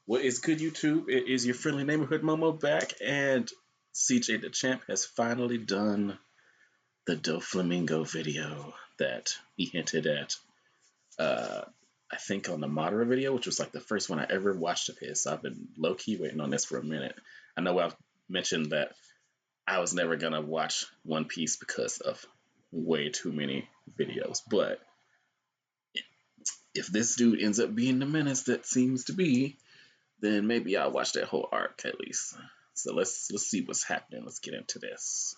What is good, YouTube? It is your friendly neighborhood Momo back, and CJ Dachamp has finally done the Doflamingo video that he hinted at, I think on the Madara video, which was like the first one I ever watched of his. So I've been low-key waiting on this for a minute. I know I've mentioned that I was never going to watch One Piece because of way too many videos, but if this dude ends up being the menace that seems to be, then maybe I'll watch that whole arc at least. So let's see what's happening. Let's get into this.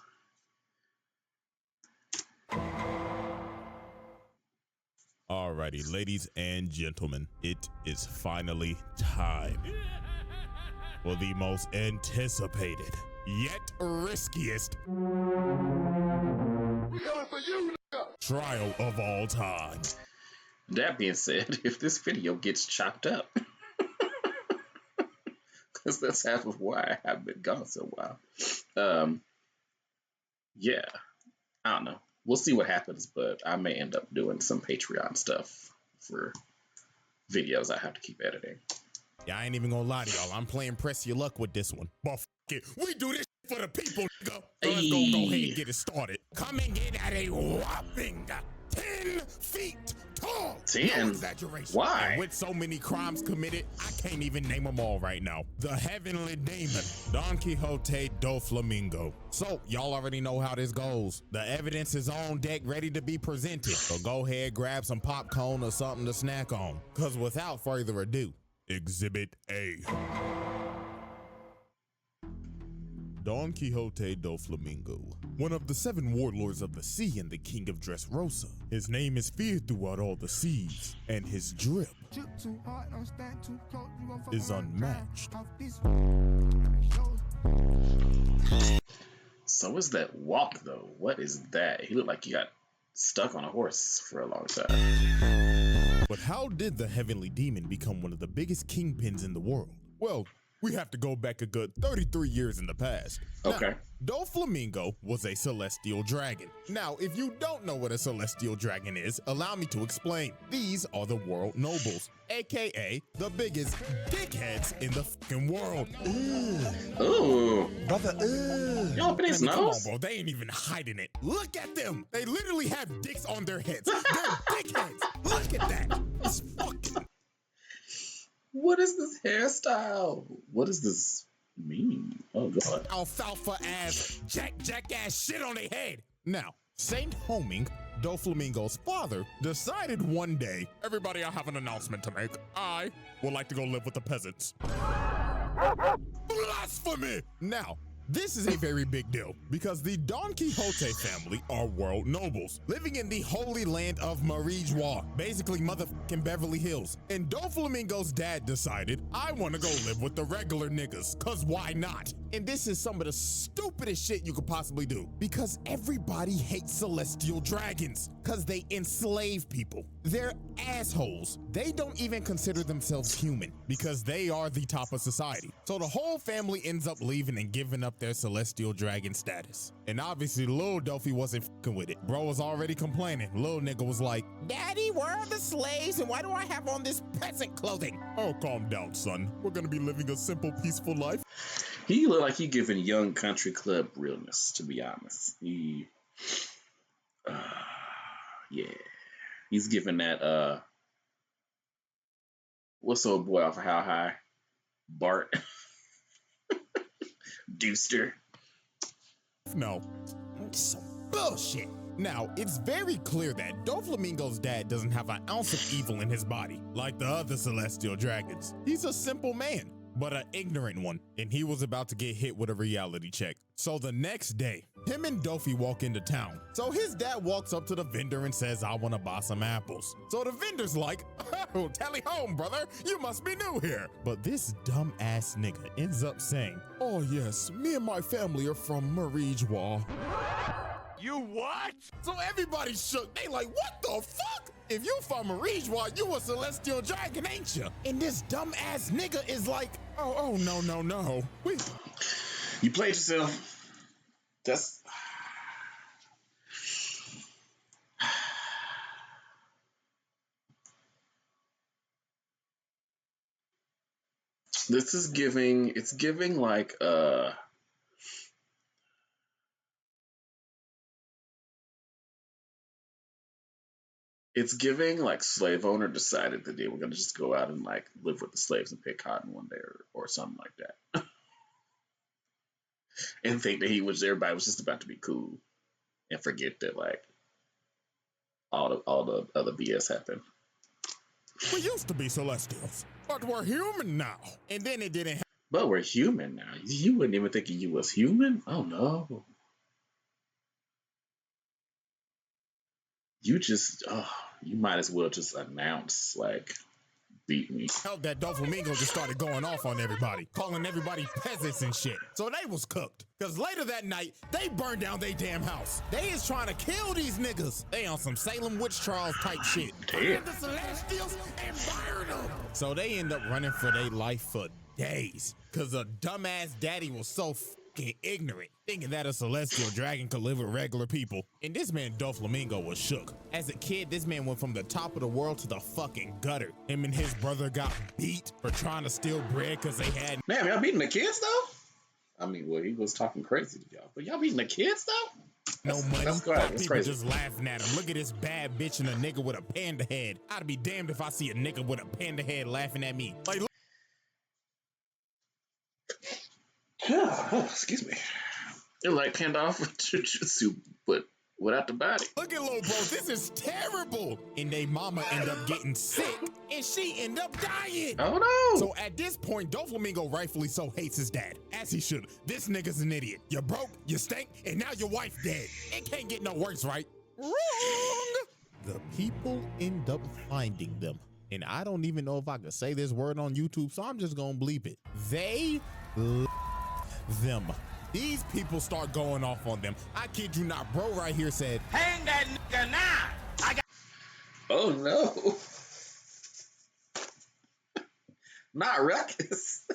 Alrighty, ladies and gentlemen, it is finally time for the most anticipated yet riskiest trial of all time. That being said, if this video gets chopped up, because that's half of why I haven't been gone so a while. Yeah, I don't know. We'll see what happens, but I may end up doing some Patreon stuff for videos I have to keep editing. Yeah, I ain't even gonna lie to y'all. I'm playing press your luck with this one. But f it, we do this for the people, nigga. So let's go ahead and get it started. Coming in at a whopping 10 feet tall. 10? No exaggeration. Why? And with so many crimes committed, I can't even name them all right now. The heavenly demon, Don Quixote Doflamingo. So y'all already know how this goes. The evidence is on deck, ready to be presented. So go ahead, grab some popcorn or something to snack on. Cause without further ado, Exhibit A. Don Quixote Doflamingo, one of the 7 warlords of the sea and the king of Dressrosa. His name is feared throughout all the seas, and his drip is unmatched. So is that walk, though? What is that? He looked like he got stuck on a horse for a long time. But how did the heavenly demon become one of the biggest kingpins in the world? Well, we have to go back a good 33 years in the past. Okay. Now, Doflamingo was a celestial dragon. Now, if you don't know what a celestial dragon is, allow me to explain. These are the world nobles, aka the biggest dickheads in the fucking world. Ooh. Brother, You open his Come on, nose? bro. They ain't even hiding it. Look at them. They literally have dicks on their heads. They're dickheads. Look at that. It's fucking... What is this hairstyle? What does this mean? Oh, God. Alfalfa ass, jack ass shit on their head. Now, Saint Homing, Doflamingo's father, decided one day, everybody, I have an announcement to make. I would like to go live with the peasants. Blasphemy! Now, this is a very big deal because the Don Quixote family are world nobles living in the holy land of Marijois, basically motherfucking Beverly Hills. And Doflamingo's dad decided, I want to go live with the regular niggas, cause why not? And this is some of the stupidest shit you could possibly do because everybody hates celestial dragons cause they enslave people. They're assholes. They don't even consider themselves human because they are the top of society. So the whole family ends up leaving and giving up their celestial dragon status. And obviously Lil Dofi wasn't fucking with it. Bro was already complaining. Lil nigga was like, Daddy, where are the slaves and why do I have on this peasant clothing? Oh, calm down, son. We're gonna be living a simple, peaceful life. He looked like he giving Young Country Club realness, to be honest. He, yeah. He's giving that, what's old boy off of How High? Bart. Deuster. No, some bullshit. Now, it's very clear that Doflamingo's dad doesn't have an ounce of evil in his body, like the other celestial dragons. He's a simple man, but an ignorant one, and he was about to get hit with a reality check. So the next day, him and Dofi walk into town. So his dad walks up to the vendor and says, I want to buy some apples. So the vendor's like, oh, tally home, brother, you must be new here. But this dumb ass nigga ends up saying, oh yes, me and my family are from Marijois. You what? So everybody shook. They like, what the fuck? If you from Marijois, you a celestial dragon, ain't you? And this dumb ass nigga is like, oh, no. You played yourself. That's... This is giving. It's giving like It's giving like slave owner decided that they were gonna just go out and like live with the slaves and pick cotton one day or something like that, and think that everybody was just about to be cool and forget that like all the other BS happened. We used to be Celestials, but we're human now. And then it didn't happen. But we're human now. You wouldn't even think you was human? Oh no. You might as well just announce like beat me. Help that Doflamingo just started going off on everybody, calling everybody peasants and shit. So they was cooked. Cause later that night, they burned down their damn house. They is trying to kill these niggas. They on some Salem witch trials type shit. Damn. The Celestials and burn them. So they end up running for their life for days. Cause a dumbass daddy was so fucking ignorant, thinking that a celestial dragon could live with regular people. And this man Doflamingo was shook. As a kid, this man went from the top of the world to the fucking gutter. Him and his brother got beat for trying to steal bread cause they had. Man, y'all beating the kids though? I mean, well, he was talking crazy to y'all, but y'all beating the kids though? No money. That's People crazy. just laughing at him. Look at this bad bitch and a nigga with a panda head. I'd be damned if I see a nigga with a panda head laughing at me. Like, excuse me. They're like panned off with jujutsu, but without the body. look at little bro, this is terrible. And they mama end up getting sick and she end up dying. Oh no. So at this point, Doflamingo rightfully so hates his dad, as he should. This nigga's an idiot. You broke, you stink, and now your wife dead. It can't get no worse, right? Wrong. The people end up finding them. And I don't even know if I could say this word on YouTube, so I'm just gonna bleep it. They them. These people start going off on them. I kid you not, bro right here said, hang that nigga now. I got. Oh no. Not Ruckus.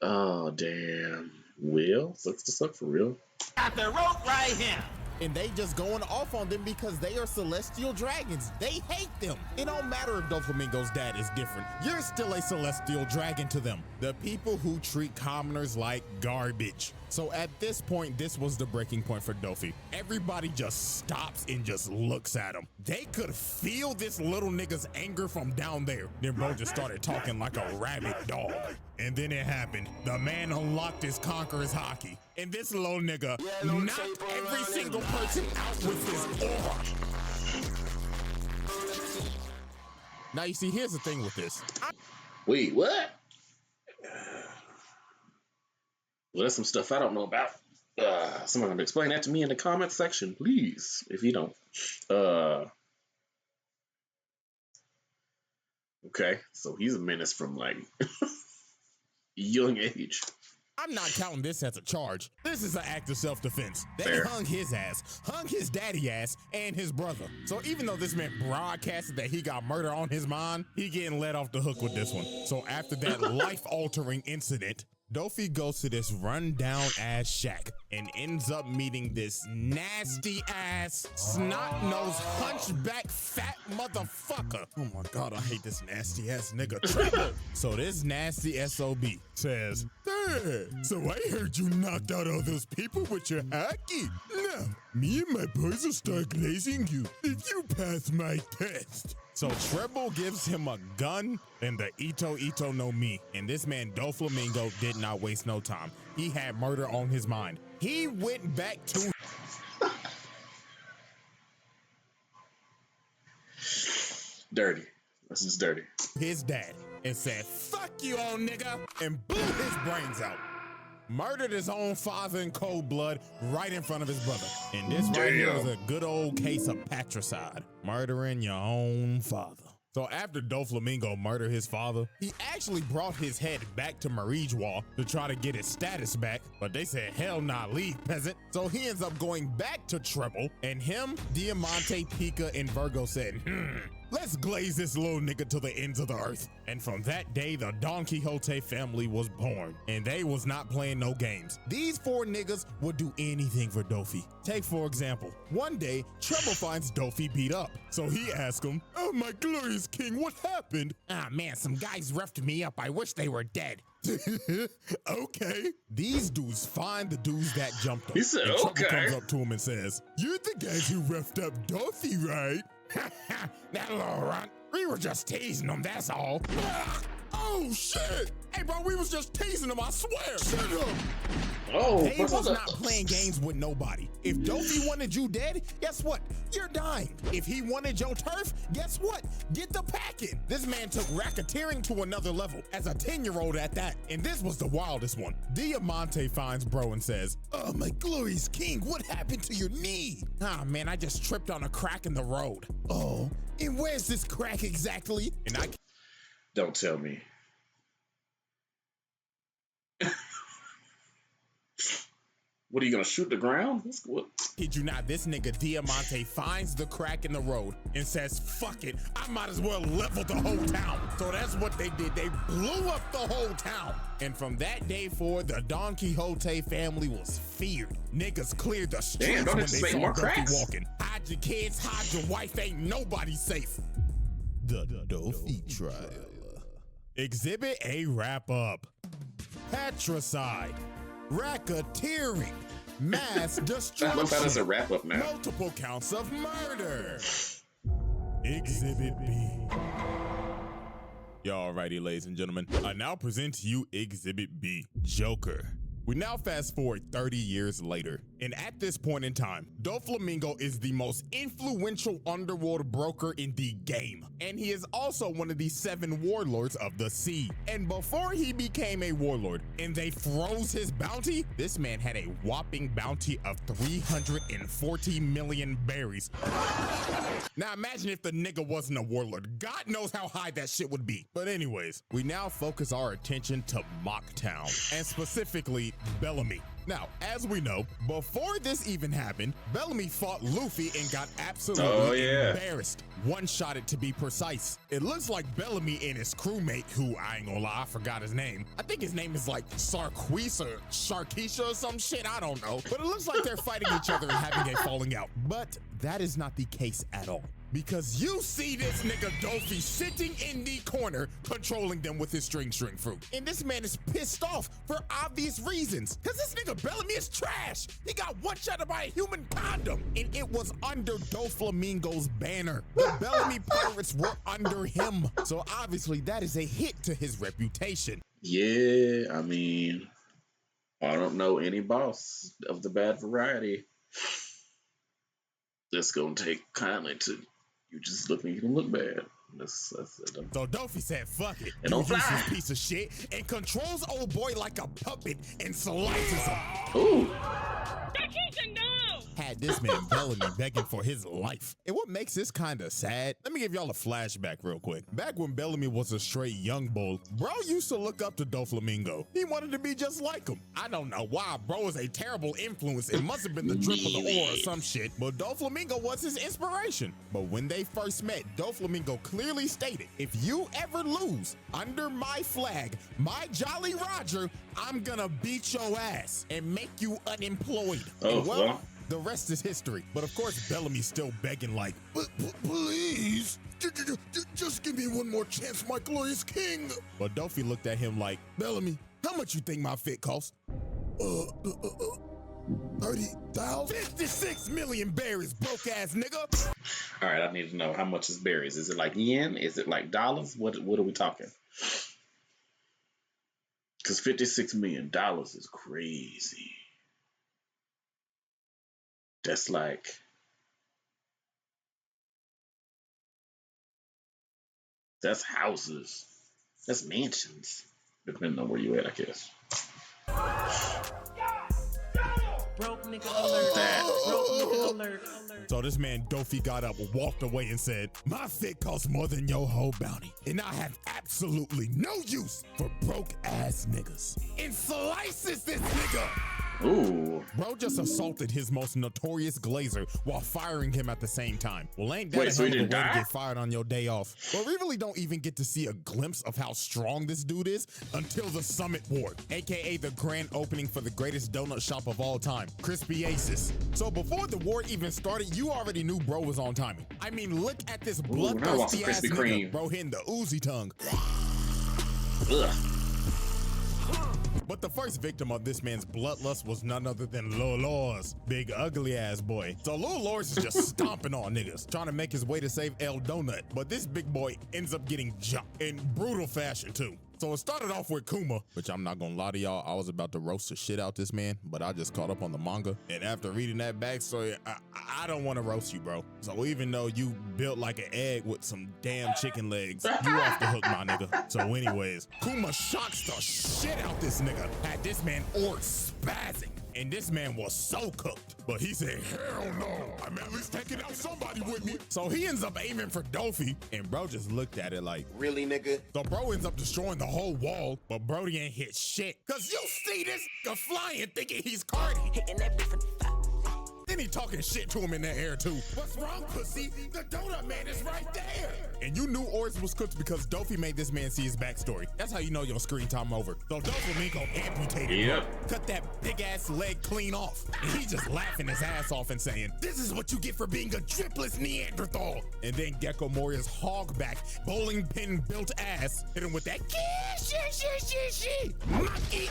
Oh damn. Will? Sucks to suck for real. Got the rope right here. And they just going off on them because they are celestial dragons. They hate them. It don't matter if Doflamingo's dad is different. You're still a celestial dragon to them. The people who treat commoners like garbage. So at this point, this was the breaking point for Dofi. Everybody just stops and just looks at him. They could feel this little nigga's anger from down there. Then bro just started talking like a rabid dog. And then it happened. The man unlocked his conqueror's hockey. And this little nigga knocked every single person out with his aura. Now you see, here's the thing with this. Wait, what? Well, that's some stuff I don't know about. Someone gonna explain that to me in the comment section, please, if you don't. Okay, so he's a menace from like young age. I'm not counting this as a charge. This is an act of self-defense. They Fair. hung his ass, hung his daddy ass, and his brother. So even though this man broadcasted that he got murder on his mind, he getting let off the hook with this one. So after that life-altering incident, Dofi goes to this rundown ass shack and ends up meeting this nasty ass, snot-nosed, hunchback, fat motherfucker. Oh my God, I hate this nasty ass nigga. Trevor. So this nasty SOB says, "Hey, so I heard you knocked out all those people with your hockey. Now, me and my boys will start glazing you if you pass my test." So Treble gives him a gun and the Ito no Mi. And this man Doflamingo did not waste no time. He had murder on his mind. He went back to Dirty. This is dirty. his dad and said, "Fuck you, old nigga," and blew his brains out. Murdered his own father in cold blood right in front of his brother. And this right here is a good old case of patricide. Murdering your own father. So after Doflamingo murdered his father, he actually brought his head back to Marijwa to try to get his status back, but they said, hell nah, leave, peasant. So he ends up going back to Treble, and him, Diamante, Pika, and Virgo said, let's glaze this little nigga to the ends of the earth. And from that day, the Don Quixote family was born, and they was not playing no games. These 4 niggas would do anything for Dofi. Take for example, one day, Treble finds Dofi beat up. So he asks him, "Oh my glorious king, what happened?" "Ah man, some guys roughed me up. I wish they were dead." Okay. These dudes find the dudes that jumped him. He said, and Treble okay. comes up to him and says, "You're the guys who roughed up Dofi, right?" "That little runt. We were just teasing him, that's all." "Oh shit! Hey bro, we was just teasing him, I swear." "Shut up." Oh, They was not playing games with nobody. If Dofi wanted you dead, guess what? You're dying. If he wanted your turf, guess what? Get the packing. This man took racketeering to another level, as a 10-year-old at that. And this was the wildest one. Diamante finds bro and says, "Oh my glorious king, what happened to your knee?" "Ah man, I just tripped on a crack in the road." "Oh, and where's this crack exactly?" And I Don't tell me. What are you gonna shoot the ground? What? kid you not, this nigga Diamante finds the crack in the road and says, "Fuck it, I might as well level the whole town." So that's what they did. They blew up the whole town. And from that day forward, the Don Quixote family was feared. Niggas cleared the streets when they saw Dofi walking. Hide your kids, hide your wife, ain't nobody safe. The Dofi trial. Exhibit A wrap up. Patricide. Racketeering, mass destruction, That's a wrap up now. Multiple counts of murder. Exhibit B. Y'all righty, ladies and gentlemen. I now present to you Exhibit B, Joker. We now fast forward 30 years later, and at this point in time, Doflamingo is the most influential underworld broker in the game, and he is also one of the 7 warlords of the sea. And before he became a warlord and they froze his bounty, this man had a whopping bounty of 340 million berries. Now imagine if the nigga wasn't a warlord. God knows how high that shit would be. But anyways, we now focus our attention to Mocktown, and specifically Bellamy. Now, as we know, before this even happened, Bellamy fought Luffy and got absolutely embarrassed. One-shotted to be precise. It looks like Bellamy and his crewmate, who I ain't gonna lie, I forgot his name. I think his name is like Sarquis or Sharkeisha or some shit, I don't know. But it looks like they're fighting each other and having a falling out. But that is not the case at all. Because you see this nigga Dofi sitting in the corner controlling them with his string fruit. And this man is pissed off for obvious reasons. Because this nigga Bellamy is trash. He got one-shotted by a human condom. And it was under Doflamingo's banner. The Bellamy pirates were under him. So obviously that is a hit to his reputation. Yeah, I mean, I don't know any boss of the bad variety that's gonna take kindly to you just looking, you don't look bad. So Dofi said, "Fuck it." And don't fly. This piece of shit and controls old boy like a puppet and slices him. Ooh. Had this man Bellamy begging for his life. And what makes this kind of sad, let me give y'all a flashback real quick. Back when Bellamy was a straight young bull, bro used to look up to Doflamingo. He wanted to be just like him. I don't know why, bro is a terrible influence. It must have been the drip of the ore or some shit, but Doflamingo was his inspiration. But when they first met, Doflamingo clearly stated, "If you ever lose under my flag, my Jolly Roger, I'm gonna beat your ass and make you unemployed." Oh, and well, the rest is history. But of course, Bellamy's still begging like, "But please, just give me one more chance, my glorious king." But Dofi looked at him like, "Bellamy, how much you think my fit costs?" 30,000? 56 million berries, broke ass nigga. All right, I need to know how much is berries. Is it like yen? Is it like dollars? What are we talking? Because $56 million is crazy. That's that's houses. That's mansions. Depending on where you at, I guess. Broke nigga alert. Broke nigga alert. So this man Dofi got up, walked away and said, "My fit costs more than your whole bounty, and I have absolutely no use for broke ass niggas." And slices this nigga. Ooh. Bro just assaulted his most notorious glazer while firing him at the same time. Well, ain't that Wait, a so hell he of a way didn't to die? get fired on your day off? But we really don't even get to see a glimpse of how strong this dude is until the Summit War, aka the grand opening for the greatest donut shop of all time, Crispy Aces. So before the war even started, you already knew bro was on timing. I mean, look at this now I want some bloodthirsty ass Krispy nigga, Kreme. bro, hitting the Uzi tongue. Ugh. But the first victim of this man's bloodlust was none other than Lil Lors, big ugly ass boy. So Lil Lors is just stomping on niggas, trying to make his way to save El Donut. But this big boy ends up getting jumped in brutal fashion too. So it started off with Kuma, which I'm not gonna lie to y'all, I was about to roast the shit out this man, but I just caught up on the manga. And after reading that backstory, I don't wanna roast you, bro. So even though you built like an egg with some damn chicken legs, you off the hook, my nigga. So anyways, Kuma shocks the shit out this nigga, had this man orc spazzing. And this man was so cooked. But he said, hell no, I'm at least taking out somebody with me. So he ends up aiming for Dofi, and bro just looked at it like, really, nigga? So bro ends up destroying the whole wall, but Brody ain't hit shit. Cause you see this nigga flying thinking he's Cardi. Hitting that different. Then he talking shit to him in the air too. What's wrong, pussy? The donut man is right there. And you knew Oris was cooked because Dofi made this man see his backstory. That's how you know your screen time over. So Doflamingo amputated him. Cut that big ass leg clean off. And he just laughing his ass off and saying, this is what you get for being a dripless Neanderthal. And then Gecko Moria's hogback, bowling pin built ass hit him with that monkey.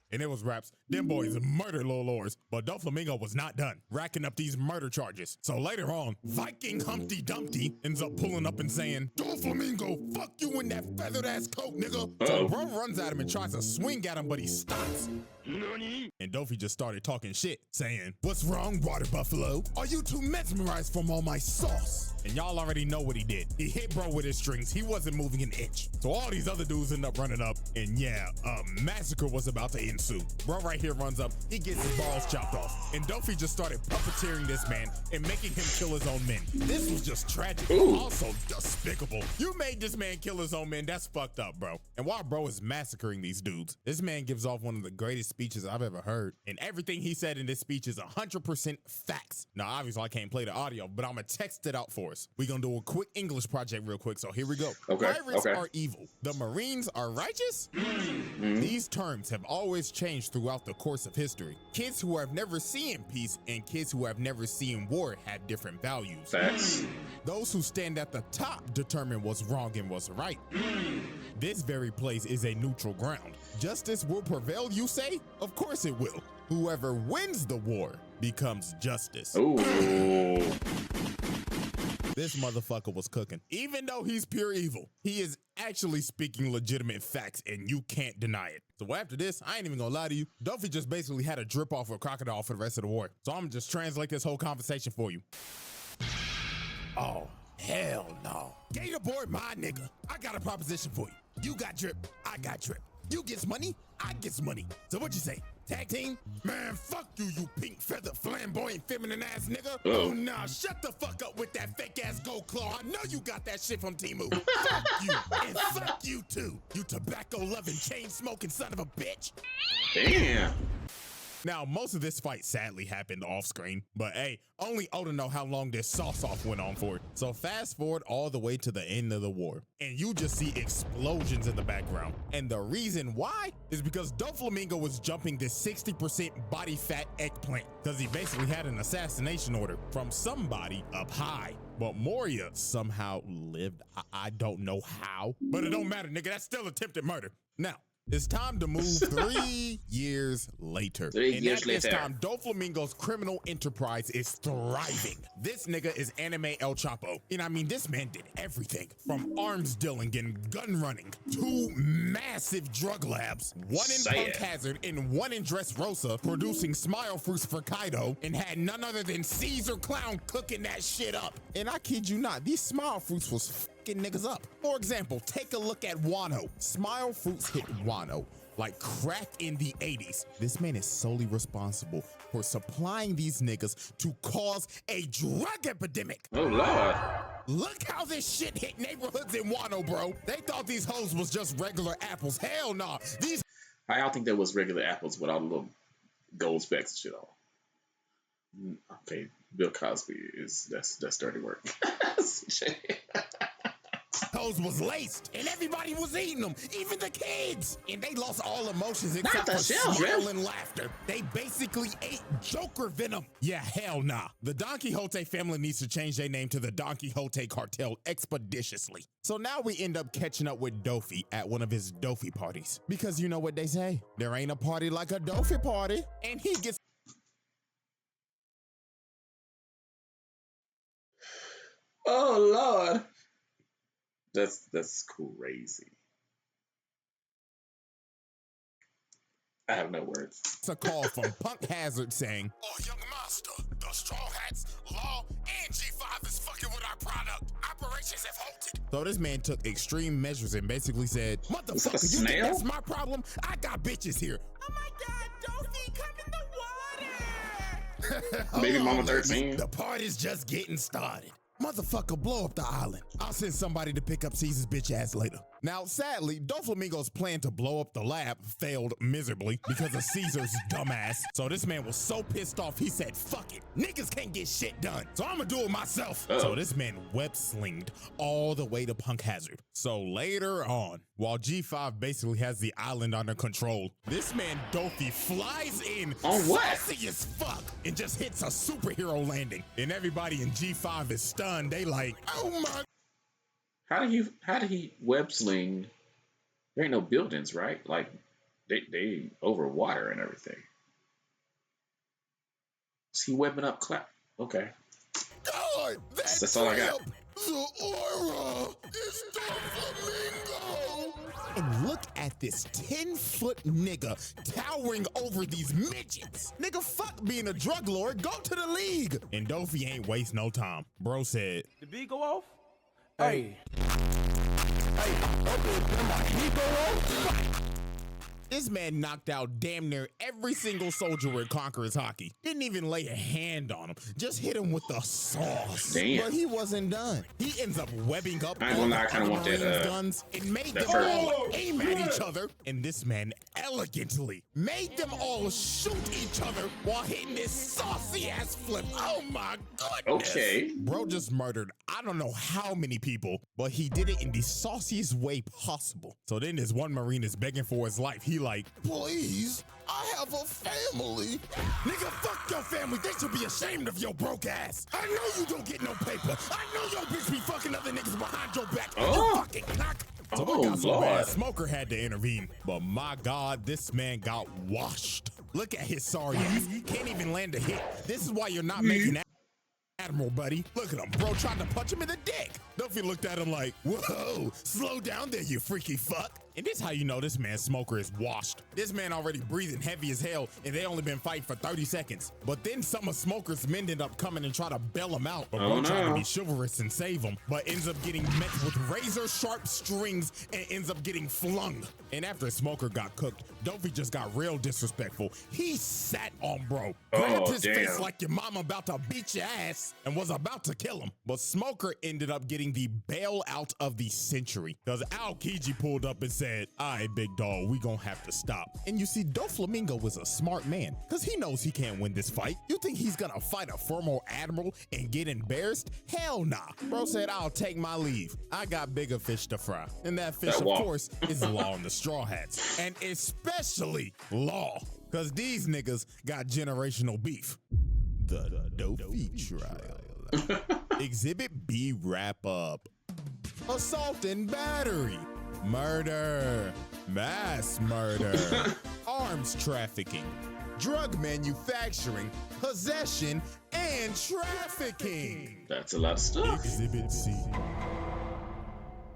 And it was raps. Them boys murdered Lil Lors, but Doflamingo was not done, racking up these murder charges. So later on, Viking Humpty Dumpty ends up pulling up and saying, Doflamingo, fuck you in that feathered ass coat, nigga. So bro runs at him and tries to swing at him, but he stops. And Dofi just started talking shit, saying, what's wrong, water buffalo? Are you too mesmerized from all my sauce? And y'all already know what he did. He hit bro with his strings. He wasn't moving an inch. So all these other dudes end up running up, and yeah, a massacre was about to ensue. Bro right here runs up, he gets his balls chopped off. And Dofi just started puppeteering this man and making him kill his own men. This was just tragic, but also despicable. You made this man kill his own men, that's fucked up, bro. And while bro is massacring these dudes, this man gives off one of the greatest speeches I've ever heard. And everything he said in this speech is 100% facts. Now, obviously I can't play the audio, but I'm gonna text it out for us. We're gonna do a quick English project real quick, so here we go. Pirates are evil. The Marines are righteous? These terms have always changed throughout the course of history. Kids who have never seen peace and kids who have never seen war have different values. Facts. Those who stand at the top determine what's wrong and what's right. This very place is a neutral ground. Justice will prevail, you say? Of course it will. Whoever wins the war becomes justice. Ooh. This motherfucker was cooking. Even though he's pure evil, he is actually speaking legitimate facts and you can't deny it. So after this, I ain't even gonna lie to you, Dofi just basically had a drip off of Crocodile for the rest of the war. So I'm gonna just translate this whole conversation for you. Oh, hell no. Gator boy, my nigga, I got a proposition for you. You got drip, I got drip. You gets money, I gets money. So what you say? Tag team? Man, fuck you, you pink feather flamboyant feminine ass nigga. Oh nah, shut the fuck up with that fake ass gold claw. I know you got that shit from Temu. Fuck you, and fuck you too. You tobacco loving, chain smoking son of a bitch. Damn. Now, most of this fight sadly happened off screen, but hey, only Oda know how long this sauce-off went on for. So fast forward all the way to the end of the war, and you just see explosions in the background. And the reason why is because Doflamingo was jumping this 60% body fat eggplant, because he basically had an assassination order from somebody up high. But Moria somehow lived. I don't know how, but it don't matter, nigga. That's still attempted murder. Now, it's time to move 3 years later. 3 years and at this later. time, Doflamingo's criminal enterprise is thriving. This nigga is anime El Chapo. And I mean, this man did everything from arms dealing and gun running to massive drug labs. One in Punk Hazard and one in Dressrosa, producing smile fruits for Kaido, and had none other than Caesar Clown cooking that shit up. And I kid you not, these smile fruits was niggas up. For example, take a look at Wano. Smile Fruits hit Wano like crack in the 80s. This man is solely responsible for supplying these niggas to cause a drug epidemic. Oh, Lord. Look how this shit hit neighborhoods in Wano, bro. They thought these hoes was just regular apples. Hell nah. These I don't think there was regular apples with all the little gold specs and shit on. Okay, Bill Cosby that's dirty work. Toes was laced and everybody was eating them, even the kids. And they lost all emotions except for smile and laughter. They basically ate Joker venom. Yeah, hell nah. The Don Quixote family needs to change their name to the Don Quixote cartel expeditiously. So now we end up catching up with Dofi at one of his Dofi parties. Because you know what they say, there ain't a party like a Dofi party. And he gets... Oh, Lord. That's crazy. I have no words. It's a call from Punk Hazard saying, "Oh, young master, the Straw Hats, Law, and G5 is fucking with our product. Operations have halted." So this man took extreme measures and basically said, "Motherfucker, you think that's my problem? I got bitches here." Oh my God, Dofi, come in the water. Baby Mama 13. The party's just getting started. Motherfucker, blow up the island. I'll send somebody to pick up Caesar's bitch ass later. Now, sadly, Doflamingo's plan to blow up the lab failed miserably because of Caesar's dumbass. So this man was so pissed off, he said, "Fuck it. Niggas can't get shit done. So I'ma do it myself." So this man web-slinged all the way to Punk Hazard. So later on, while G5 basically has the island under control, this man Dofi flies in saucy as fuck and just hits a superhero landing. And everybody in G5 is stunned. They like, oh my. How did he web sling? There ain't no buildings, right? Like they over water and everything. Is he webbing up clap? Okay. God, that's all I got. The aura is Doflamingo. And look at this 10-foot nigga towering over these midgets. Nigga, fuck being a drug lord. Go to the league. And Dofi ain't waste no time. Bro said, "The beat go off? Hey. This man knocked out damn near every single soldier with Conqueror's hockey. Didn't even lay a hand on him. Just hit him with the sauce. Damn. But he wasn't done. He ends up webbing up I ain't gonna lie, I kind of want that guns and made them all aim at each other. And this man elegantly made them all shoot each other while hitting this saucy ass flip. Oh my goodness. Okay. Bro just murdered I don't know how many people, but he did it in the sauciest way possible. So then this one Marine is begging for his life. He like, "Please, I have a family." Nigga, fuck your family. They should be ashamed of your broke ass. I know you don't get no paper. I know your bitch be fucking other niggas behind your back. You fucking cock. So it got so bad, Smoker had to intervene. But my God, this man got washed. Look at his sorry ass. Can't even land a hit. This is why you're not making Admiral, buddy. Look at him. Bro tried to punch him in the dick. Duffy looked at him like, "Whoa, slow down there, you freaky fuck." And this how you know this man Smoker is washed. This man already breathing heavy as hell, and they only been fighting for 30 seconds. But then some of Smoker's men end up coming and try to bail him out. But bro trying to be chivalrous and save him, but ends up getting met with razor sharp strings and ends up getting flung. And after Smoker got cooked, Dofi just got real disrespectful. He sat on bro, grabbed his face like your mama about to beat your ass, and was about to kill him. But Smoker ended up getting the bailout of the century, because Al Kiji pulled up and said, "All right, big dog, we gonna have to stop." And you see, Doflamingo was a smart man, because he knows he can't win this fight. You think he's gonna fight a former admiral and get embarrassed? Hell nah. Bro said, "I'll take my leave. I got bigger fish to fry." And that fish, of course, is Law and the Straw Hats. And especially Law, because these niggas got generational beef. The Dofi trial. Exhibit B wrap up. Assault and battery. Murder, mass murder, arms trafficking, drug manufacturing, possession, and trafficking. That's a lot of stuff. Exhibit C.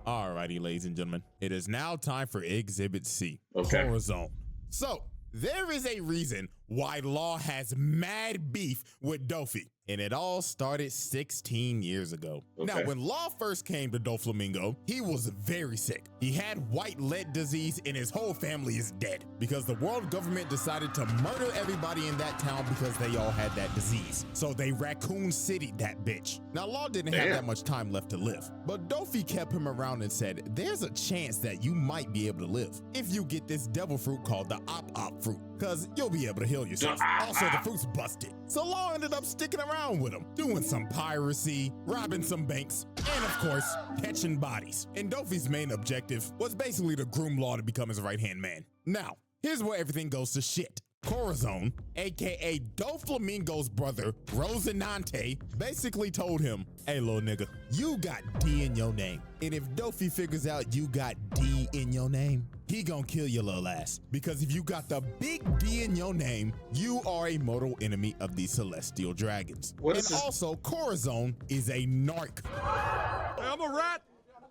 Alrighty, ladies and gentlemen, it is now time for Exhibit C. Okay. Horror Zone. So, there is a reason why Law has mad beef with Dofi. And it all started 16 years ago. Okay. Now, when Law first came to Doflamingo, he was very sick. He had white lead disease and his whole family is dead because the world government decided to murder everybody in that town because they all had that disease. So they Raccoon City'd that bitch. Now, Law didn't have that much time left to live, but Dofi kept him around and said, "There's a chance that you might be able to live if you get this devil fruit called the Op fruit. cause you'll be able to heal yourself. Also, the fruit's busted. So Law ended up sticking around with him, doing some piracy, robbing some banks, and of course, catching bodies. And Dofi's main objective was basically to groom Law to become his right-hand man. Now, here's where everything goes to shit. Corazon, aka Doflamingo's brother, Rosinante, basically told him, hey little nigga, you got D in your name. And if Dofi figures out you got D in your name, he gonna kill your little ass. Because if you got the big D in your name, you are a mortal enemy of the celestial dragons. And also, Corazon is a narc. Hey, I'm a rat.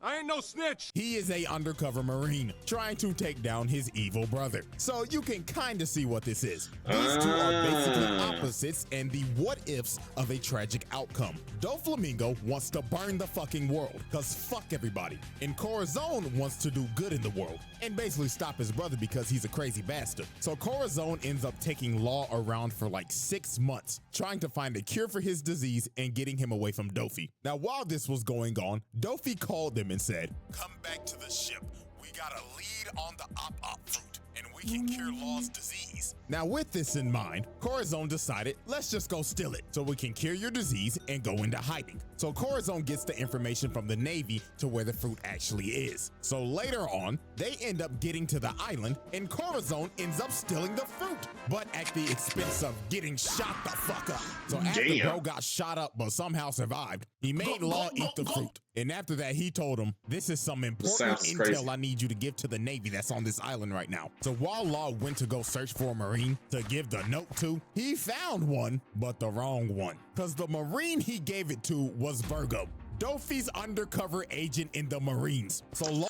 I ain't no snitch. He is a undercover Marine trying to take down his evil brother. So you can kind of see what this is. These two are basically opposites and the what ifs of a tragic outcome. Doflamingo wants to burn the fucking world, cause fuck everybody. And Corazon wants to do good in the world and basically stop his brother because he's a crazy bastard. So Corazon ends up taking Law around for like 6 months, trying to find a cure for his disease and getting him away from Dofi. Now, while this was going on, Dofi called them and said, come back to the ship. We got a lead on the op fruit and we can cure Law's disease. Now, with this in mind, Corazon decided, let's just go steal it so we can cure your disease and go into hiding. So Corazon gets the information from the Navy to where the fruit actually is. So later on, they end up getting to the island and Corazon ends up stealing the fruit, but at the expense of getting shot the fuck up. So after bro got shot up but somehow survived, he made Law eat the fruit. And after that, he told him, this is some important intel I need you to give to the Navy that's on this island right now. So while Law went to go search for a Marine to give the note to, he found one, but the wrong one. Because the Marine he gave it to was Virgo, Dofi's undercover agent in the Marines. So Law—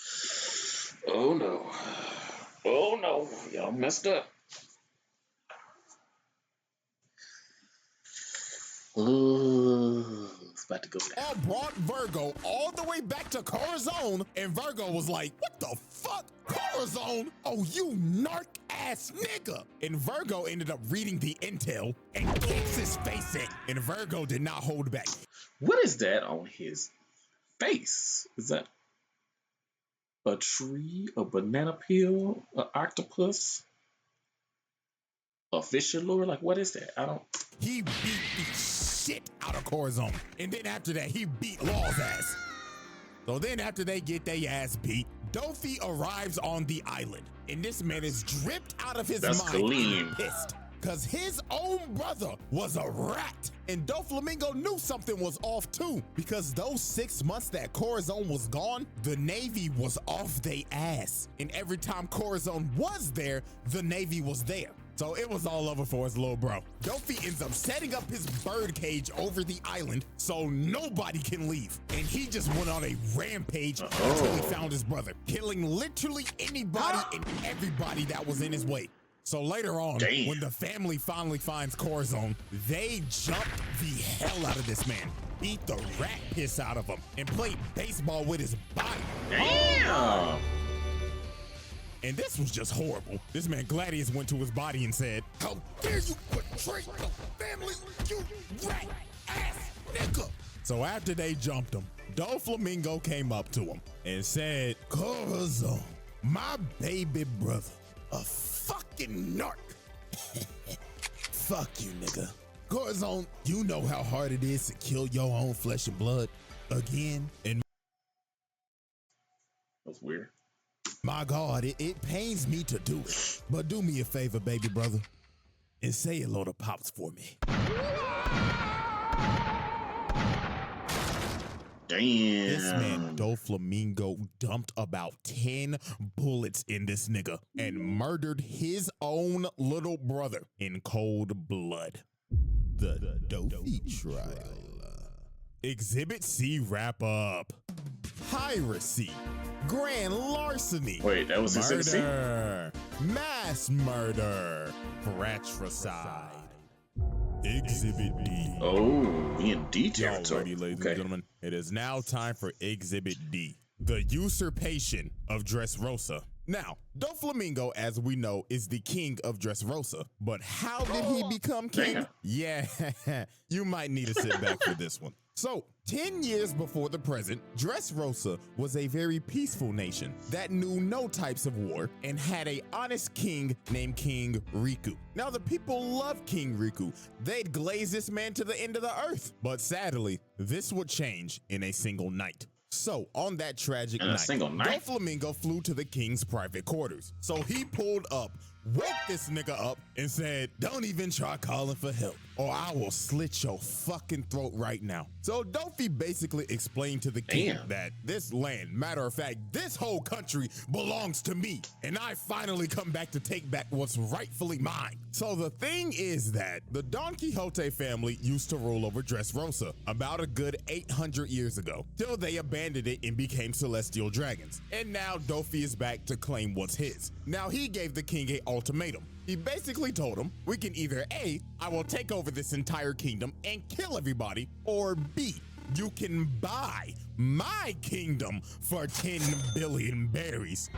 oh no. Oh no. Y'all messed up. Ooh, it's about to go down. Brought Virgo all the way back to Corazon, and Virgo was like, what the fuck? Corazon? Oh, you narc ass nigga. And Virgo ended up reading the intel and kicks his face in. And Virgo did not hold back. What is that on his face? Is that a tree, a banana peel, an octopus, a fisher lure? Like, what is that? I don't. He beat the shit out of Corazon. And then after that, he beat Law's ass. So then after they get their ass beat, Dofi arrives on the island. And this man is dripped out of his mind and pissed. Cause his own brother was a rat. And Doflamingo knew something was off too. Because those 6 months that Corazon was gone, the Navy was off they ass. And every time Corazon was there, the Navy was there. So it was all over for his little bro. Dofi ends up setting up his bird cage over the island so nobody can leave. And he just went on a rampage until he found his brother, killing literally anybody and everybody that was in his way. So later on, when the family finally finds Corazon, they jumped the hell out of this man, beat the rat piss out of him, and played baseball with his body. Damn! And this was just horrible. This man Gladius went to his body and said, how dare you betray the family, you rat ass nigga. So after they jumped him, Doflamingo came up to him and said, Corazon, my baby brother, a fucking narc. Fuck you, nigga. Corazon, you know how hard it is to kill your own flesh and blood again. And that's weird. My God, it pains me to do it. But do me a favor, baby brother, and say hello to Pops for me. Damn. This man, Doflamingo, dumped about 10 bullets in this nigga and murdered his own little brother in cold blood. The Dofi trial. Exhibit C wrap up. Piracy. Grand larceny. Wait, that was murder. Mass murder. Fratricide. Exhibit D. Oh, we in D territory. Alrighty, ladies and gentlemen, it is now time for Exhibit D. The usurpation of Dressrosa. Now, Doflamingo, as we know, is the king of Dressrosa. But how did he become king? Yeah, you might need to sit back for this one. So, 10 years before the present, Dressrosa was a very peaceful nation that knew no types of war and had an honest king named King Riku. Now, the people loved King Riku. They'd glaze this man to the end of the earth. But sadly, this would change in a single night. So, on that tragic night, Doflamingo flew to the king's private quarters. So he pulled up, woke this nigga up, and said, "Don't even try calling for help, or I will slit your fucking throat right now." So Dofi basically explained to the king that this land, matter of fact, this whole country belongs to me, and I finally come back to take back what's rightfully mine. So the thing is that the Don Quixote family used to rule over Dressrosa about a good 800 years ago, till they abandoned it and became celestial dragons. And now Dofi is back to claim what's his. Now he gave the king an ultimatum. He basically told him, we can either A, I will take over this entire kingdom and kill everybody, or B, you can buy my kingdom for 10 billion berries.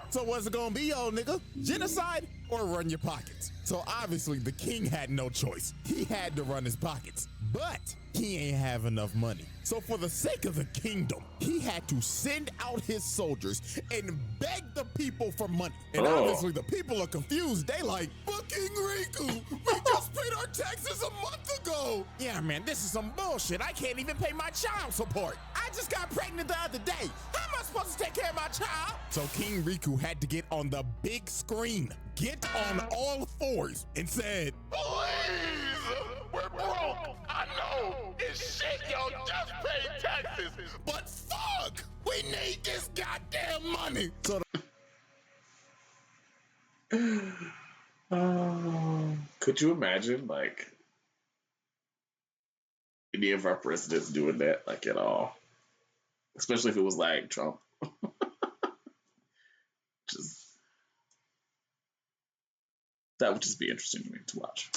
So what's it gonna be, old nigga? Genocide or run your pockets? So obviously the king had no choice. He had to run his pockets, but he ain't have enough money. So for the sake of the kingdom, he had to send out his soldiers and beg the people for money. And obviously the people are confused. They like, but King Riku, we just paid our taxes a month ago. Yeah, man, this is some bullshit. I can't even pay my child support. I just got pregnant the other day. How am I supposed to take care of my child? So King Riku had to get on the big screen, get on all fours, and said, "Please, we're broke. I know it's shit, y'all just paid taxes, but fuck, we need this goddamn money." So could you imagine, like, any of our presidents doing that, like, at all? Especially if it was like Trump. Just that would just be interesting to me to watch.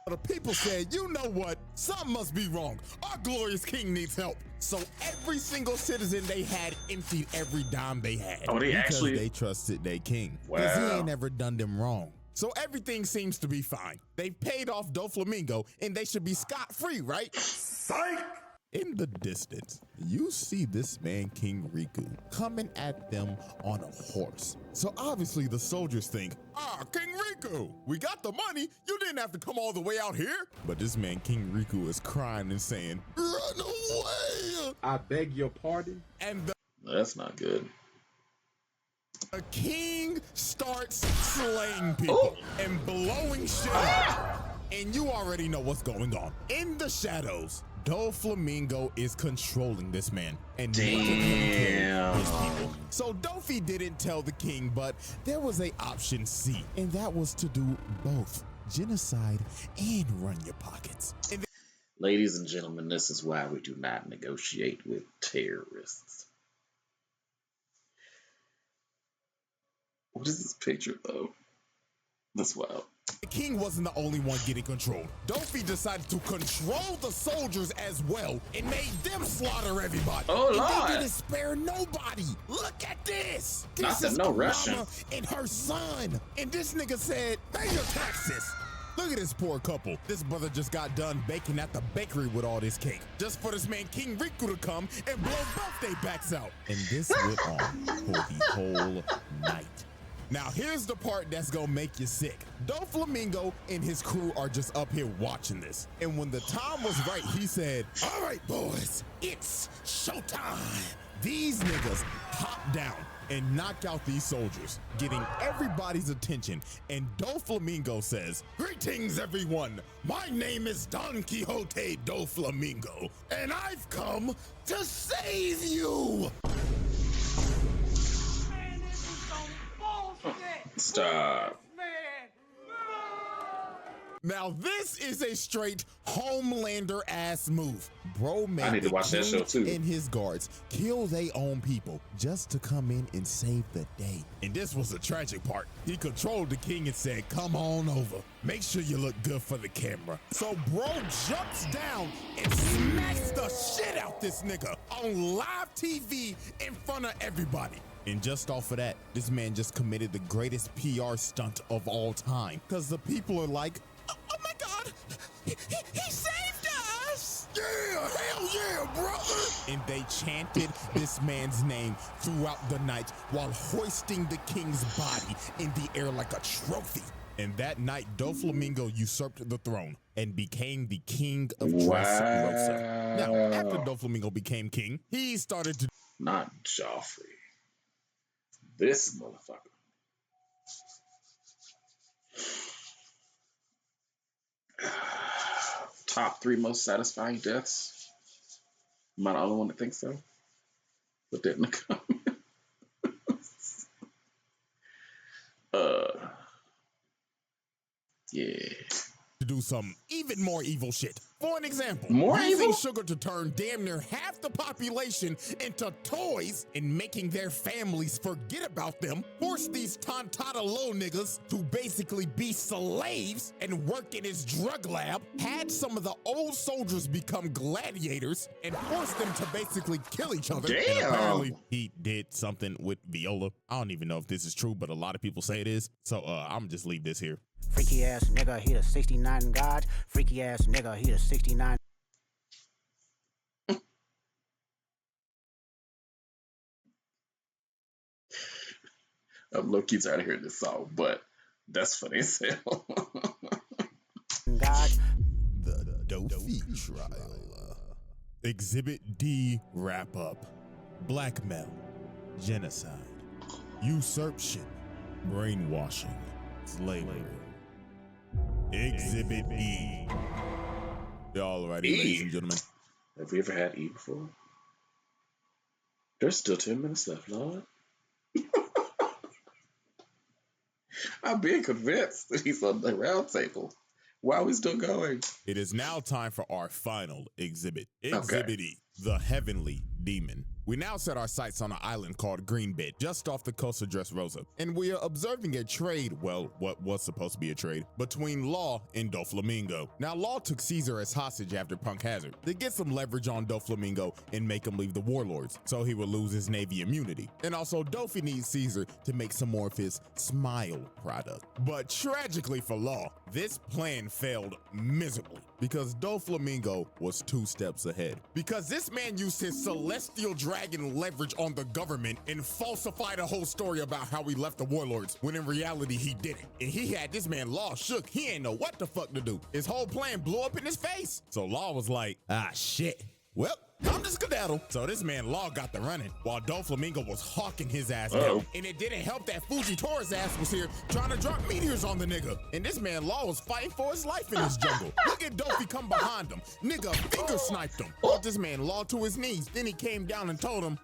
the people said, you know what? Something must be wrong. Our glorious king needs help. So every single citizen they had emptied every dime they had. Oh, they because actually? they trusted their king. Wow. Because he ain't ever done them wrong. So everything seems to be fine. They've paid off Doflamingo and they should be scot-free, right? Psych! In the distance, you see this man, King Riku, coming at them on a horse. So obviously the soldiers think, King Riku, we got the money. You didn't have to come all the way out here. But this man, King Riku, is crying and saying, run away! I beg your pardon? And That's not good. the king starts slaying people and blowing shit up. And you already know what's going on. In the shadows, Doflamingo is controlling this man and making him kill his people. So Dofi didn't tell the king, but there was a option C, and that was to do both genocide and run your pockets. And Ladies and gentlemen, this is why we do not negotiate with terrorists. What is this picture, though? That's wild. the king wasn't the only one getting controlled. Dofi decided to control the soldiers as well and made them slaughter everybody. Oh, Lord. And they didn't spare nobody. Look at this. This is no a Russian. mama and her son. And this nigga said, pay your taxes. Look at this poor couple. This brother just got done baking at the bakery with all this cake, just for this man King Riku to come and blow birthday backs out. And this went on for the whole night. Now here's the part that's gonna make you sick. Doflamingo and his crew are just up here watching this. And when the time was right, he said, all right, boys, it's showtime. These niggas hop down and knock out these soldiers, getting everybody's attention. And Doflamingo says, greetings, everyone. My name is Don Quixote Doflamingo, and I've come to save you. Man, this is some bullshit. Stop. Man. Now this is a straight Homelander ass move. Bro made I need to the watch that king show too. and his guards kill their own people just to come in and save the day. And this was the tragic part. He controlled the king and said, come on over. Make sure you look good for the camera. So bro jumps down and smacks the shit out this nigga on live TV in front of everybody. And just off of that, this man just committed the greatest PR stunt of all time. Because the people are like, oh my God, he saved us. Yeah, hell yeah, brother! And they chanted this man's name throughout the night while hoisting the king's body in the air like a trophy. And that night, Doflamingo usurped the throne and became the king of Dressrosa. Now, after Doflamingo became king, he started to... Not Joffrey. This motherfucker. Top 3 most satisfying deaths. Am I the only one that thinks so? Put that in the comments. Yeah. To do some even more evil shit. For an example, More using evil? sugar to turn damn near half the population into toys and making their families forget about them, force these tontata low niggas to basically be slaves and work in his drug lab, had some of the old soldiers become gladiators, and forced them to basically kill each other. Damn. And apparently he did something with Viola. I don't even know if this is true, but a lot of people say it is. So I'm just leave this here. Freaky ass nigga, he the 69 god. Freaky ass nigga, he the 69. I'm low-key tired of hearing this song, but that's funny as hell. God. The Dofy trial. Exhibit D wrap up. Blackmail, genocide, usurpation, brainwashing, slavery. Exhibit E. Alrighty, ladies and gentlemen. Have we ever had E before? There's still 10 minutes left, Lord. I'm being convinced that he's on the round table. Why are we still going? It is now time for our final exhibit. Exhibit E, the Heavenly Demon. We now set our sights on an island called Greenbed, just off the coast of Dressrosa, and we are observing a trade, well, what was supposed to be a trade, between Law and Doflamingo. Now, Law took Caesar as hostage after Punk Hazard to get some leverage on Doflamingo and make him leave the warlords, so he would lose his navy immunity. And also, Dofi needs Caesar to make some more of his smile product. But tragically for Law, this plan failed miserably because Doflamingo was 2 steps ahead. Because this man used his celestial dragon leverage on the government and falsified a whole story about how he left the warlords when in reality he didn't. And he had this man Law shook. He ain't know what the fuck to do. His whole plan blew up in his face. So Law was like, ah shit. Well, I'm just skedaddle. So this man Law got the running while Doflamingo was hawking his ass down. And it didn't help that Fuji Torres ass was here trying to drop meteors on the nigga. And this man Law was fighting for his life in this jungle. Look at Dofi come behind him. Nigga finger sniped him. Brought this man Law to his knees. Then he came down and told him,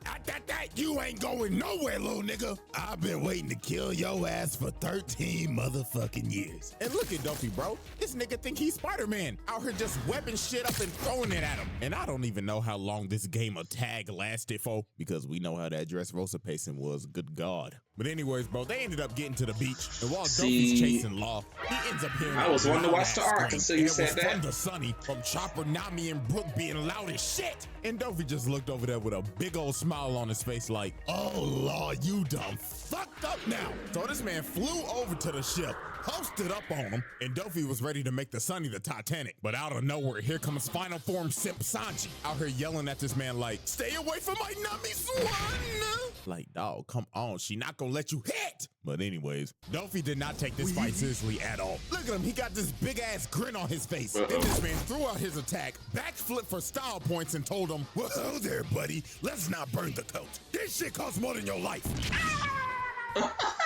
you ain't going nowhere, little nigga. I've been waiting to kill your ass for 13 motherfucking years. And look at Dofi, bro. This nigga think he's Spider-Man. Out here just webbing shit up and throwing it at him. And I don't even know how long this game of tag lasted for, because we know how that Dressrosa pacing was. Good God. But anyways, bro, they ended up getting to the beach, and while Dofi's chasing Law, he ends up hearing I was wanting to watch the arc until you said that. From the Sunny, from Chopper, Nami, and Brooke being loud as shit. And Dofi just looked over there with a big old smile on his face like, oh, Law, you done fucked up now. So this man flew over to the ship, posted up on him, and Dofi was ready to make the Sunny the Titanic. But out of nowhere, here comes final form simp Sanji, out here yelling at this man like, stay away from my Nami Swan. Like, dog, come on, she not gonna let you hit. But anyways, Dofi did not take this fight seriously at all. Look at him, he got this big ass grin on his face. Then this man threw out his attack, backflip for style points, and told him, well, there, buddy, let's not burn the coat. This shit costs more than your life.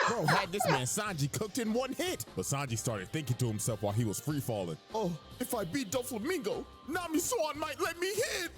Bro had this man Sanji cooked in 1 hit. But Sanji started thinking to himself while he was free falling, oh, if I beat Doflamingo, Nami Swan might let me hit.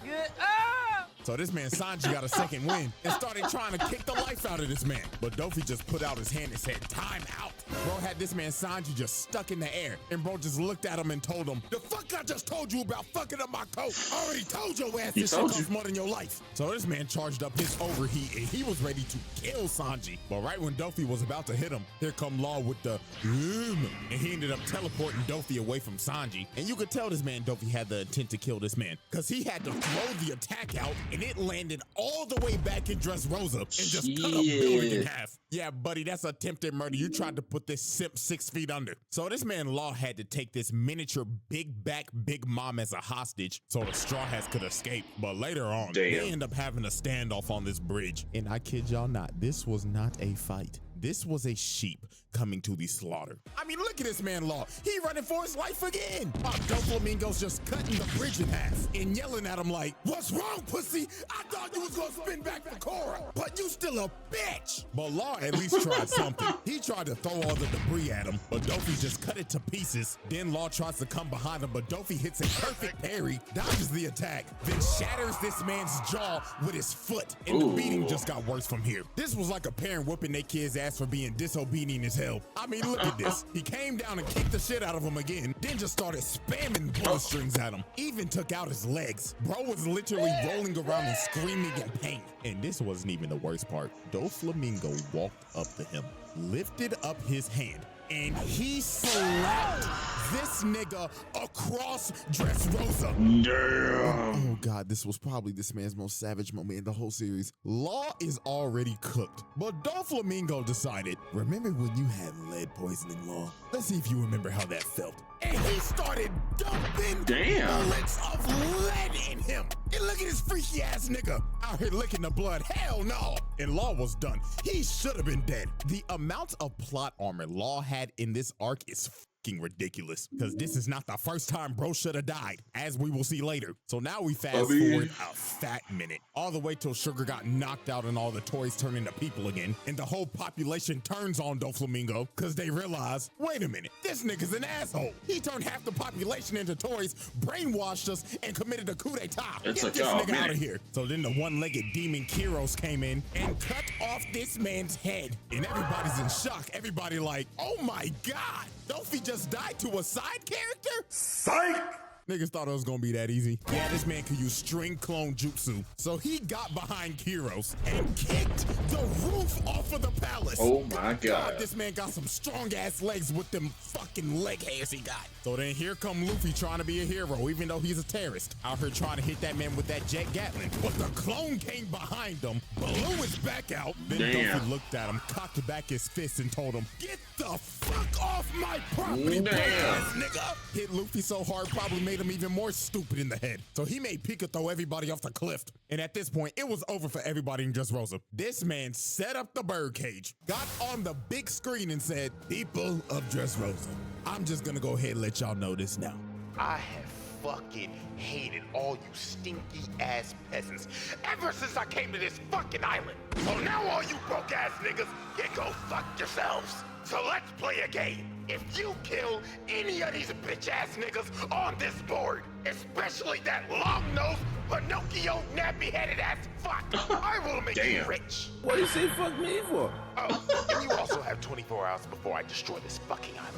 So this man Sanji got a second win and started trying to kick the life out of this man. But Dofi just put out his hand and said, time out. Bro had this man Sanji just stuck in the air, and bro just looked at him and told him, the fuck I just told you about fucking up my coat? I already told your ass this shit costs more than your life. So this man charged up his overheat and he was ready to kill Sanji. But right when Dofi was about to hit him, here come Law with the and he ended up teleporting Dofi away from Sanji. And you could tell this man Dofi had the intent to kill this man, because he had to throw the attack out and it landed all the way back in Dressrosa and just cut a building in half. Yeah, buddy, that's attempted murder. You tried to put this simp 6 feet under. So this man Law had to take this miniature big back Big Mom as a hostage so the Straw Hats could escape. But later on, they end up having a standoff on this bridge. And I kid y'all not, this was not a fight. This was a sheep coming to the slaughter. I mean, look at this man Law. He running for his life again. Doflamingo's just cutting the bridge in half and yelling at him like, "What's wrong, pussy? I thought you was gonna spin back for Cora, but you still a bitch." But Law at least tried something. He tried to throw all the debris at him, but Dofi just cut it to pieces. Then Law tries to come behind him, but Dofi hits a perfect parry, dodges the attack, then shatters this man's jaw with his foot. And the beating just got worse from here. This was like a parent whooping their kid's ass for being disobedient as hell. I mean, look at this. He came down and kicked the shit out of him again, then just started spamming bowstrings at him. Even took out his legs. Bro was literally rolling around and screaming in pain. And this wasn't even the worst part. Doflamingo walked up to him, lifted up his hand, and he slapped this nigga across Dressrosa. Damn. Oh God, this was probably this man's most savage moment in the whole series. Law is already cooked, but Doflamingo decided, remember when you had lead poisoning, Law? Let's see if you remember how that felt. And he started dumping bullets of lead in him. And look at this freaky ass nigga out here licking the blood. Hell no. And Law was done. He should have been dead. The amount of plot armor Law had in this arc is fucking ridiculous, because this is not the first time bro should have died, as we will see later. So now we fast forward a fat minute, all the way till Sugar got knocked out and all the toys turn into people again, and the whole population turns on Doflamingo because they realize, wait a minute, this nigga's an asshole. He turned half the population into toys, brainwashed us, and committed a coup d'etat. Get this nigga out of here. So then the one-legged demon Kyros came in and cut off this man's head, and everybody's in shock. Everybody like, oh my God, Dofi just died to a side character? Psych! Niggas thought it was gonna be that easy. Yeah, this man could use string clone jutsu. So he got behind Kyros and kicked the roof off of the palace. Oh my God. This man got some strong ass legs with them fucking leg hairs he got. So then here come Luffy trying to be a hero, even though he's a terrorist. Out here trying to hit that man with that jet Gatling. But the clone came behind him, blew his back out. Then Luffy looked at him, cocked back his fist and told him, "Get the fuck off my property, ass nigga." Hit Luffy so hard, probably made him even more stupid in the head. So he made Pika throw everybody off the cliff. And at this point, it was over for everybody in Dressrosa. This man set up the birdcage, got on the big screen and said, "People of Dressrosa, I'm just gonna go ahead and let y'all know this now. I have fucking hated all you stinky ass peasants ever since I came to this fucking island. So now all you broke ass niggas can go fuck yourselves. So let's play a game. If you kill any of these bitch ass niggas on this board, especially that long-nosed Pinocchio nappy-headed ass fuck, I will make you rich." What do you say fuck me for? Oh, and you also have 24 hours before I destroy this fucking island.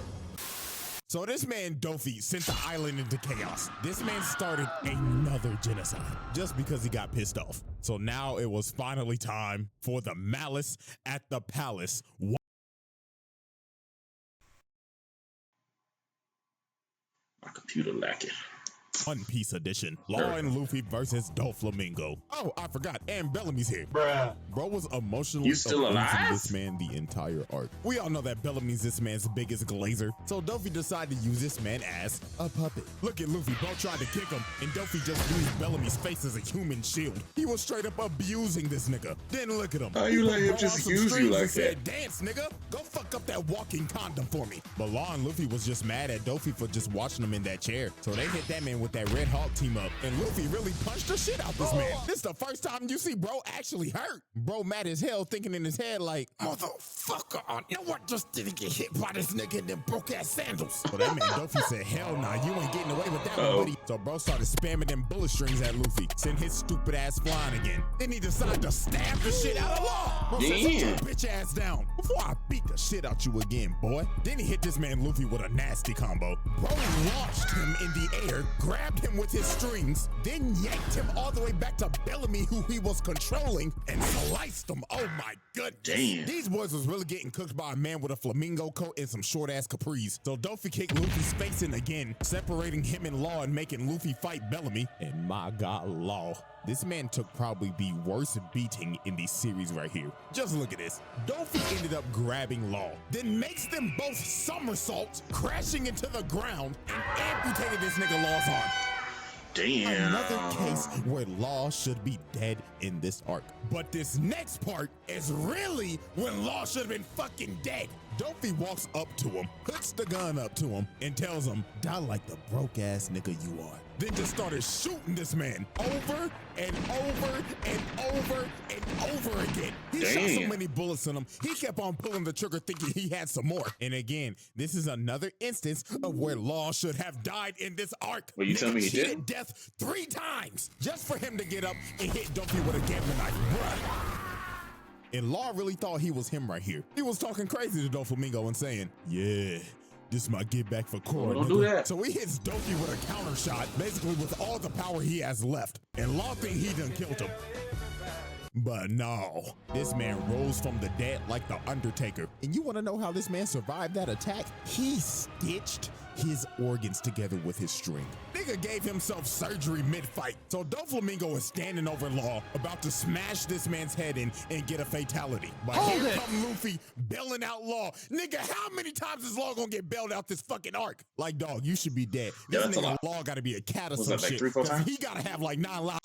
So this man Dofi sent the island into chaos. This man started another genocide just because he got pissed off. So now it was finally time for the Malice at the Palace. My computer lacking. One Piece edition. Law and Luffy versus Doflamingo. Oh, I forgot. And Bellamy's here. Bruh. Bro was emotionally abusing this man the entire arc. We all know that Bellamy's this man's biggest glazer. So Dofi decided to use this man as a puppet. Look at Luffy. Bro tried to kick him, and Dofi just used Bellamy's face as a human shield. He was straight up abusing this nigga. Then look at him. How you let him just use you like that? Said, "Dance, nigga. Go fuck up that walking condom for me." But Law and Luffy was just mad at Dofi for just watching him in that chair. So they hit that man with that Red Hawk team up, and Luffy really punched the shit out this man. This is the first time you see bro actually hurt. Bro mad as hell, thinking in his head like, "Motherfucker, you know what? Just didn't get hit by this nigga in them broke ass sandals." So that man Dofi said, "Hell nah, you ain't getting away with that one, buddy." So bro started spamming them bullet strings at Luffy, sent his stupid ass flying again. Then he decided to stab the shit out of Law. Bro said, "Sit your bitch ass down before I beat the shit out you again, boy." Then he hit this man Luffy with a nasty combo. Bro launched him in the air, grabbed him with his strings, then yanked him all the way back to Bellamy, who he was controlling, and sliced him. Oh my goodness. Damn. These boys was really getting cooked by a man with a flamingo coat and some short ass capris. So Dofi kicked Luffy's face in again, separating him and Law and making Luffy fight Bellamy. And my God, Law This man took probably the worst beating in the series right here. Just look at this. Doflamingo ended up grabbing Law, then makes them both somersaults, crashing into the ground, and amputated this nigga Law's arm. Damn. Another case where Law should be dead in this arc. But this next part is really when Law should have been fucking dead. Doflamingo walks up to him, puts the gun up to him, and tells him, "Die like the broke ass nigga you are." Then just started shooting this man over and over and over and over again. He shot so many bullets in him, he kept on pulling the trigger thinking he had some more. And again, this is another instance of where Law should have died in this arc. Well, you tell me he did? Death 3 times just for him to get up and hit Doflamingo with a gambling knife, bruh. And Law really thought he was him right here. He was talking crazy to Doflamingo and saying, "Yeah, this my get back for Cora." Don't do that. So he hits Doki with a counter shot, basically with all the power he has left. And Law think he done killed him. But no, this man rose from the dead like the Undertaker. And you want to know how this man survived that attack? He stitched his organs together with his string. Nigga gave himself surgery mid-fight. So Doflamingo is standing over Law, about to smash this man's head in and get a fatality. But here come Luffy bailing out Law. Nigga, how many times is Law gonna get bailed out this fucking arc? Like, dog, you should be dead. This nigga Law gotta be a cat or some shit. 3-4 times? He gotta have like 9 lives.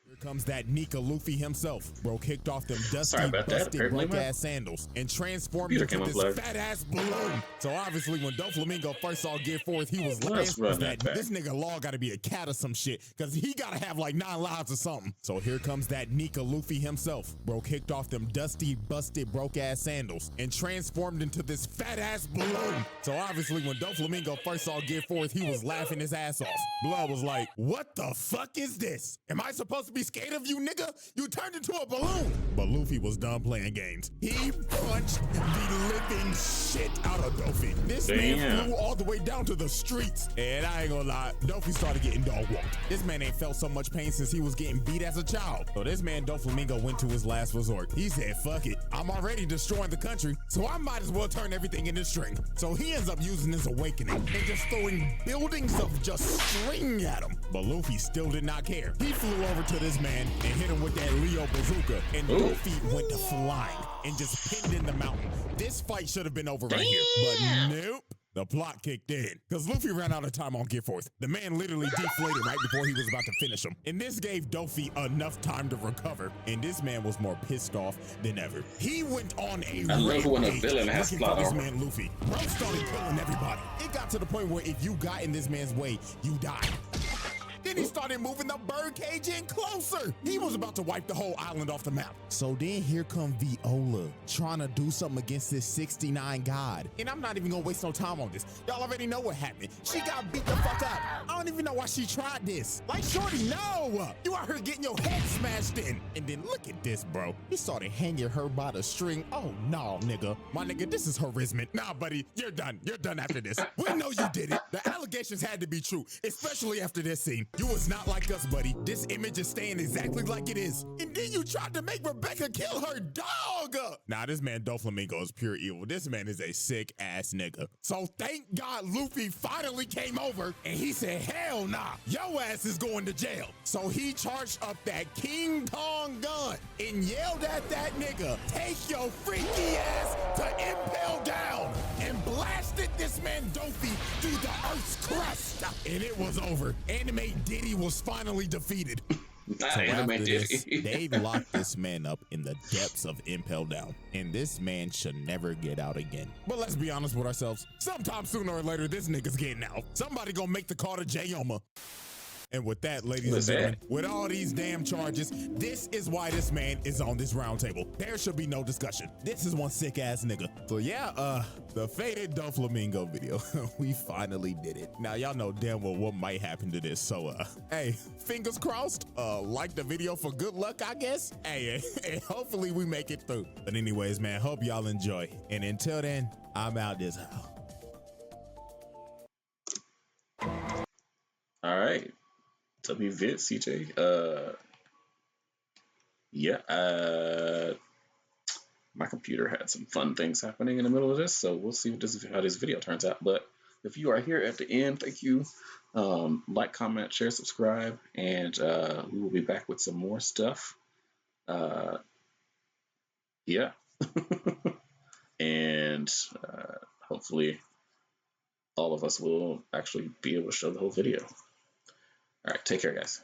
Here comes that Nika Luffy himself. Bro kicked off them dusty, busted, broke-ass sandals and transformed into this fat-ass balloon. So obviously when Doflamingo first saw Gear 4, he was laughing that this nigga Law gotta be a cat or some shit, because he gotta have like 9 lives or something. So here comes that Nika Luffy himself. Bro kicked off them dusty, busted, broke-ass sandals and transformed into this fat-ass balloon. So obviously when Doflamingo first saw Gear 4, he was laughing his ass off. Blood was like, "What the fuck is this? Am I supposed to be scared of you, nigga? You turned into a balloon." But Luffy was done playing games. He punched the living shit out of Dofi. This man flew all the way down to the streets. And I ain't gonna lie, Dofi started getting dog walked. This man ain't felt so much pain since he was getting beat as a child. So this man Doflamingo went to his last resort. He said, "Fuck it, I'm already destroying the country, so I might as well turn everything into string." So he ends up using his awakening and just throwing buildings of just string at him. But Luffy still did not care. He flew over to this man and hit him with that Leo bazooka, and Dofi went to flying and just pinned in the mountain. This fight should have been over right here, but nope. The plot kicked in because Luffy ran out of time on Gear 4. The man literally deflated right before he was about to finish him. And this gave Dofi enough time to recover. And this man was more pissed off than ever. He went on a rampage looking for this man Luffy. Bro started killing everybody. It got to the point where if you got in this man's way, you died. Then he started moving the bird cage in closer. He was about to wipe the whole island off the map. So then here come Viola trying to do something against this 69 god. And I'm not even gonna waste no time on this. Y'all already know what happened. She got beat the fuck up. I don't even know why she tried this. Like, shorty, no! You out here getting your head smashed in. And then look at this, bro. He started hanging her by the string. Oh, no, nigga. My nigga, this is harassment. Nah, buddy, you're done. You're done after this. We know you did it. The allegations had to be true, especially after this scene. You was not like us, buddy. This image is staying exactly like it is. And then you tried to make Rebecca kill her dog. Nah, this man Doflamingo is pure evil. This man is a sick ass nigga. So thank God Luffy finally came over and he said, "Hell nah, your ass is going to jail." So he charged up that King Kong gun and yelled at that nigga, "Take your freaky ass to Impel Down," and blasted this man Dofi through the earth's crust. And it was over. Anime Diddy was finally defeated. So after this, they locked this man up in the depths of Impel Down, and this man should never get out again. But let's be honest with ourselves. Sometime sooner or later, this nigga's getting out. Somebody gonna make the call to Jayoma. And with that, ladies and gentlemen, with all these damn charges, this is why this man is on this round table. There should be no discussion. This is one sick ass nigga. So yeah, the faded Doflamingo video. We finally did it. Now y'all know damn well what might happen to this. So hey, fingers crossed. Like the video for good luck, I guess. Hey, and hopefully we make it through. But anyways, man, hope y'all enjoy. And until then, I'm out this house. All right. Tell me, Vince, CJ. My computer had some fun things happening in the middle of this, so we'll see how this video turns out. But if you are here at the end, thank you Like, comment, share, subscribe, and we will be back with some more stuff. Yeah. And hopefully all of us will actually be able to show the whole video. All right, take care, guys.